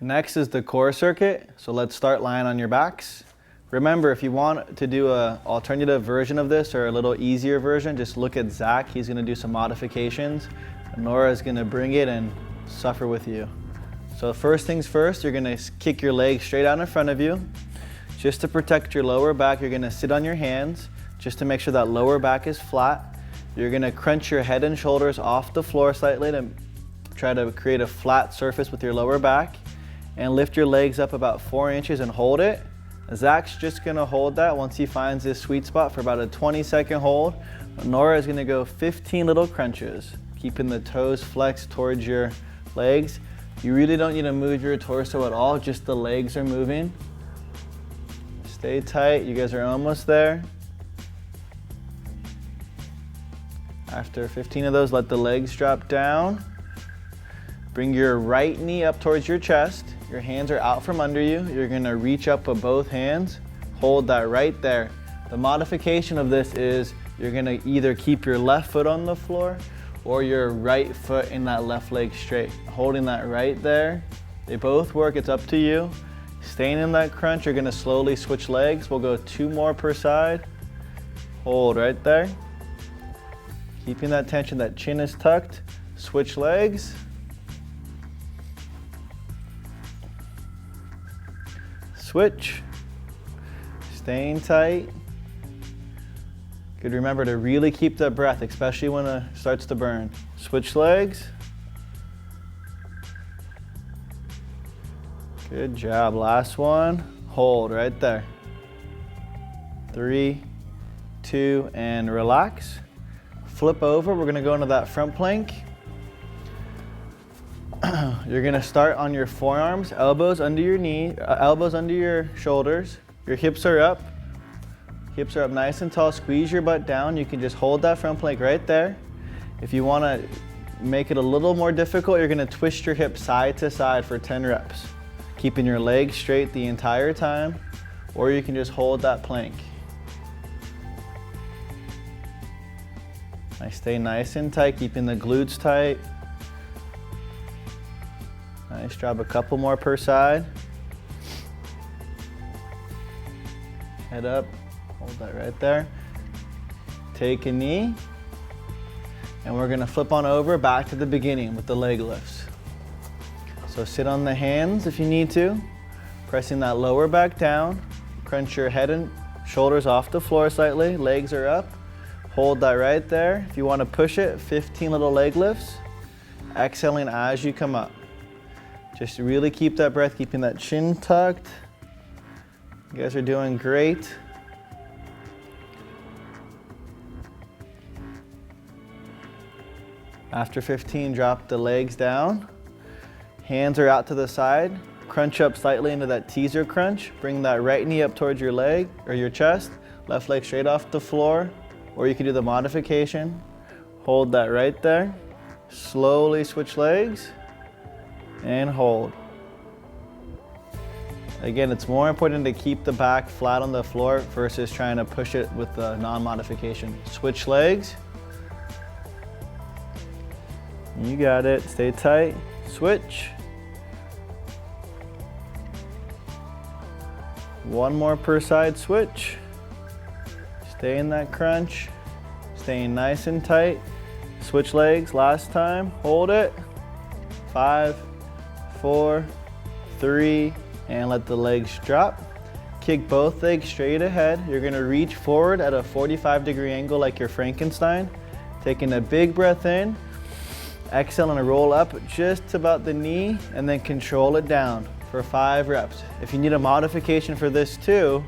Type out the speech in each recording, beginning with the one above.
Next is the core circuit, so let's start lying on your backs. Remember, if you want to do an alternative version of this or a little easier version, just look at Zach. He's going to do some modifications. Nora is going to bring it and suffer with you. So first things first, you're going to kick your legs straight out in front of you. Just to protect your lower back, you're going to sit on your hands just to make sure that lower back is flat. You're going to crunch your head and shoulders off the floor slightly to try to create a flat surface with your lower back. And lift your legs up about 4 inches and hold it. Zach's just gonna hold that once he finds his sweet spot for about a 20-second hold. Nora is gonna go 15 little crunches, keeping the toes flexed towards your legs. You really don't need to move your torso at all, just the legs are moving. Stay tight, you guys are almost there. After 15 of those, let the legs drop down. Bring your right knee up towards your chest. Your hands are out from under you. You're gonna reach up with both hands. Hold that right there. The modification of this is you're gonna either keep your left foot on the floor or your right foot in that left leg straight. Holding that right there. They both work, it's up to you. Staying in that crunch, you're gonna slowly switch legs. We'll go 2 more per side. Hold right there. Keeping that tension, that chin is tucked. Switch legs. Switch, staying tight. Good, remember to really keep that breath, especially when it starts to burn. Switch legs. Good job, last one. Hold right there. 3, 2, and relax. Flip over, we're gonna go into that front plank. You're gonna start on your forearms, elbows under your knee, elbows under your shoulders. Your hips are up nice and tall. Squeeze your butt down. You can just hold that front plank right there. If you wanna make it a little more difficult, you're gonna twist your hips side to side for 10 reps, keeping your legs straight the entire time, or you can just hold that plank. Stay nice and tight, keeping the glutes tight. Nice job, a couple more per side. Head up, hold that right there. Take a knee, and we're gonna flip on over back to the beginning with the leg lifts. So sit on the hands if you need to, pressing that lower back down. Crunch your head and shoulders off the floor slightly, legs are up. Hold that right there. If you wanna push it, 15 little leg lifts. Exhaling as you come up. Just really keep that breath, keeping that chin tucked. You guys are doing great. After 15, drop the legs down. Hands are out to the side. Crunch up slightly into that teaser crunch. Bring that right knee up towards your leg or your chest. Left leg straight off the floor. Or you can do the modification. Hold that right there. Slowly switch legs. And hold. Again, it's more important to keep the back flat on the floor versus trying to push it with the non-modification. Switch legs. You got it, stay tight. Switch. One more per side switch. Stay in that crunch. Staying nice and tight. Switch legs, last time, hold it. 5, 4, 3, and let the legs drop. Kick both legs straight ahead. You're gonna reach forward at a 45-degree angle like your Frankenstein. Taking a big breath in. Exhale and roll up just about the knee and then control it down for 5 reps. If you need a modification for this too,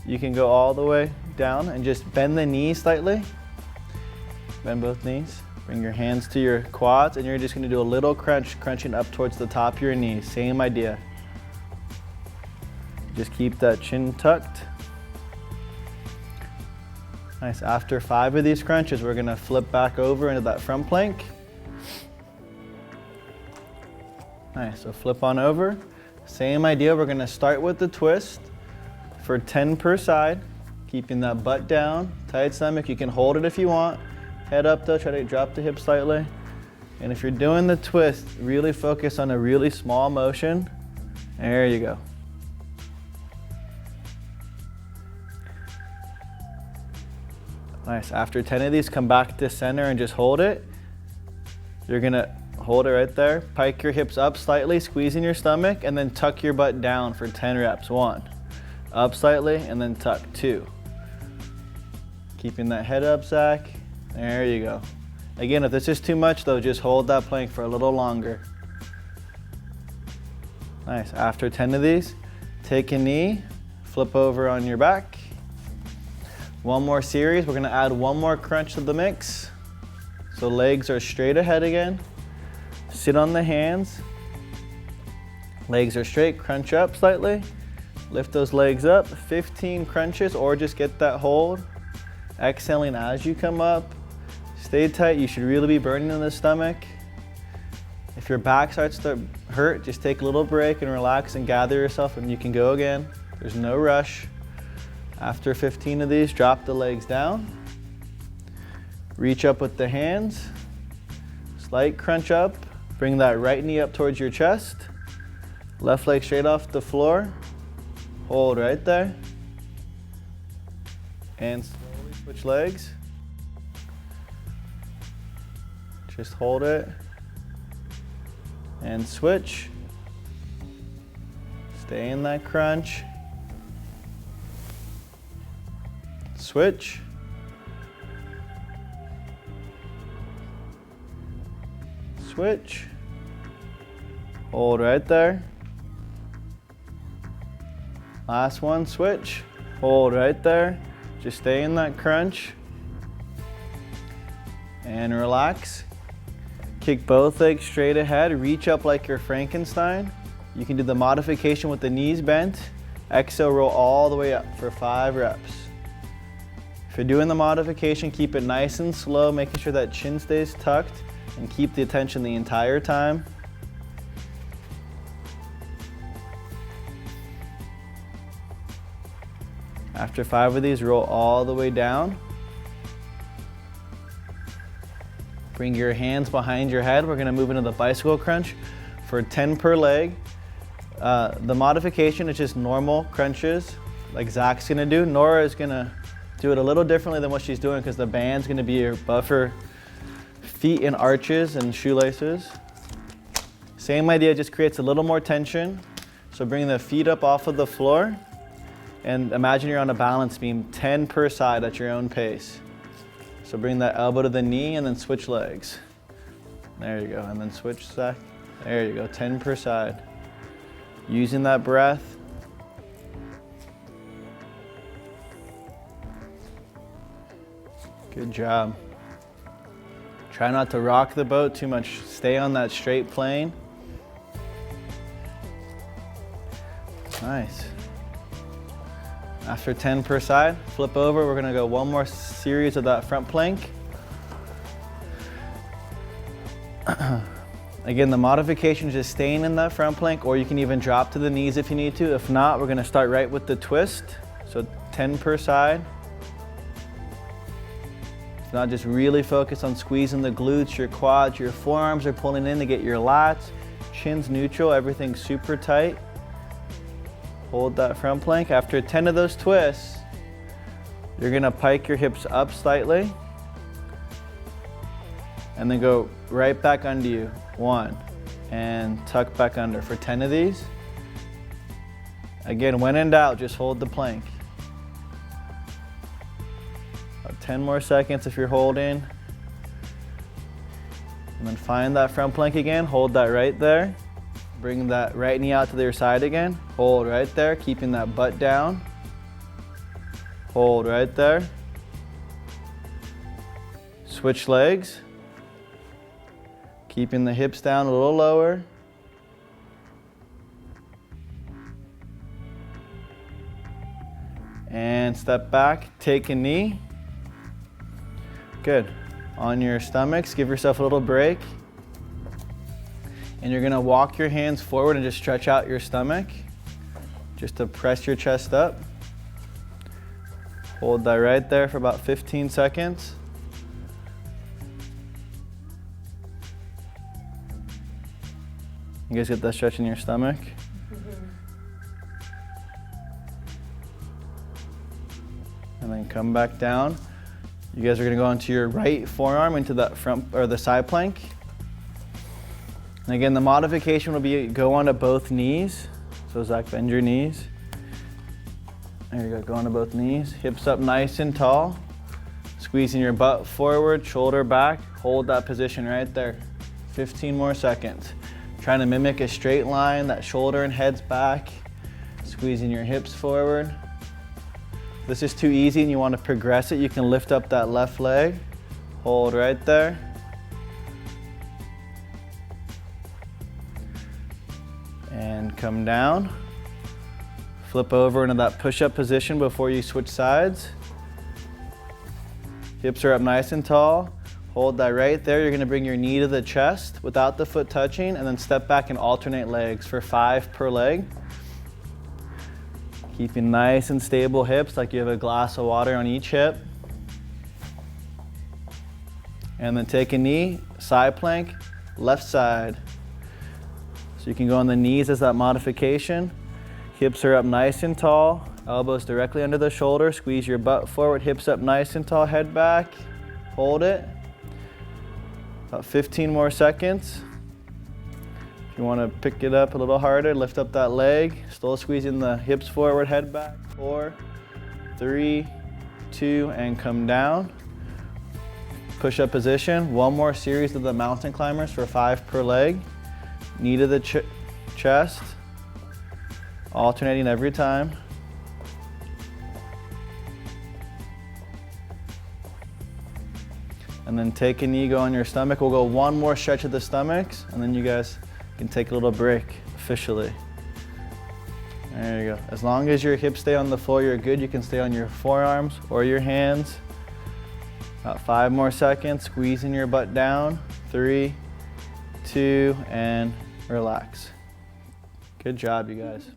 you can go all the way down and just bend the knees slightly. Bend both knees. Bring your hands to your quads and you're just gonna do a little crunch, crunching up towards the top of your knees. Same idea. Just keep that chin tucked. Nice, after 5 of these crunches, we're gonna flip back over into that front plank. Nice, so flip on over. Same idea, we're gonna start with the twist for 10 per side, keeping that butt down, tight stomach. You can hold it if you want. Head up though, try to drop the hip slightly. And if you're doing the twist, really focus on a really small motion. There you go. Nice, after 10 of these, come back to center and just hold it. You're gonna hold it right there. Pike your hips up slightly, squeezing your stomach, and then tuck your butt down for 10 reps. 1, up slightly, and then tuck. 2. Keeping that head up, Zach. There you go. Again, if this is too much though, just hold that plank for a little longer. Nice, after 10 of these, take a knee, flip over on your back. One more series, we're gonna add one more crunch to the mix. So legs are straight ahead again. Sit on the hands. Legs are straight, crunch up slightly. Lift those legs up, 15 crunches, or just get that hold. Exhaling as you come up. Stay tight, you should really be burning in the stomach. If your back starts to hurt, just take a little break and relax and gather yourself, and you can go again. There's no rush. After 15 of these, drop the legs down. Reach up with the hands. Slight crunch up. Bring that right knee up towards your chest. Left leg straight off the floor. Hold right there. And slowly switch legs. Just hold it. And switch. Stay in that crunch. Switch. Switch. Hold right there. Last one, switch. Hold right there. Just stay in that crunch. And relax. Kick both legs straight ahead. Reach up like you're Frankenstein. You can do the modification with the knees bent. Exhale, roll all the way up for 5 reps. If you're doing the modification, keep it nice and slow, making sure that chin stays tucked, and keep the attention the entire time. After 5 of these, roll all the way down. Bring your hands behind your head. We're gonna move into the bicycle crunch for 10 per leg. The modification is just normal crunches like Zach's gonna do. Nora is gonna do it a little differently than what she's doing because the band's gonna be above her feet in arches and shoelaces. Same idea, just creates a little more tension. So bring the feet up off of the floor and imagine you're on a balance beam, 10 per side at your own pace. So bring that elbow to the knee and then switch legs. There you go, and then switch Zach. There you go, 10 per side. Using that breath. Good job. Try not to rock the boat too much. Stay on that straight plane. Nice. After 10 per side, flip over. We're gonna go one more series of that front plank. Again, the modification is just staying in that front plank, or you can even drop to the knees if you need to. If not, we're gonna start right with the twist. So 10 per side. If not, just really focus on squeezing the glutes, your quads, your forearms are pulling in to get your lats, chin's neutral, everything's super tight. Hold that front plank. After 10 of those twists, you're gonna pike your hips up slightly and then go right back under you. 1, and tuck back under for 10 of these. Again, when in doubt, just hold the plank. About 10 more seconds if you're holding. And then find that front plank again, hold that right there. Bring that right knee out to the other side again. Hold right there, keeping that butt down. Hold right there. Switch legs. Keeping the hips down a little lower. And step back, take a knee. Good. On your stomachs, give yourself a little break. And you're gonna walk your hands forward and just stretch out your stomach, just to press your chest up. Hold that right there for about 15 seconds. You guys get that stretch in your stomach? And then come back down. You guys are gonna go into your right forearm into that front or the side plank. And again, the modification will be go onto both knees. So Zach, bend your knees. There you go, go onto both knees. Hips up nice and tall. Squeezing your butt forward, shoulder back. Hold that position right there. 15 more seconds. Trying to mimic a straight line, that shoulder and head's back. Squeezing your hips forward. If this is too easy and you want to progress it, you can lift up that left leg. Hold right there. And come down. Flip over into that push-up position before you switch sides. Hips are up nice and tall. Hold that right there. You're gonna bring your knee to the chest without the foot touching, and then step back and alternate legs for 5 per leg. Keeping nice and stable hips, like you have a glass of water on each hip. And then take a knee, side plank, left side. So you can go on the knees as that modification. Hips are up nice and tall, elbows directly under the shoulder. Squeeze your butt forward, hips up nice and tall, head back. Hold it. About 15 more seconds. If you want to pick it up a little harder, lift up that leg. Still squeezing the hips forward, head back. 4, 3, 2, and come down. Push-up position. One more series of the mountain climbers for 5 per leg. Knee to the chest. Alternating every time. And then take a knee, go on your stomach. We'll go one more stretch of the stomachs, and then you guys can take a little break officially. There you go. As long as your hips stay on the floor, you're good. You can stay on your forearms or your hands. About 5 more seconds, squeezing your butt down. 3, 2, and relax. Good job, you guys.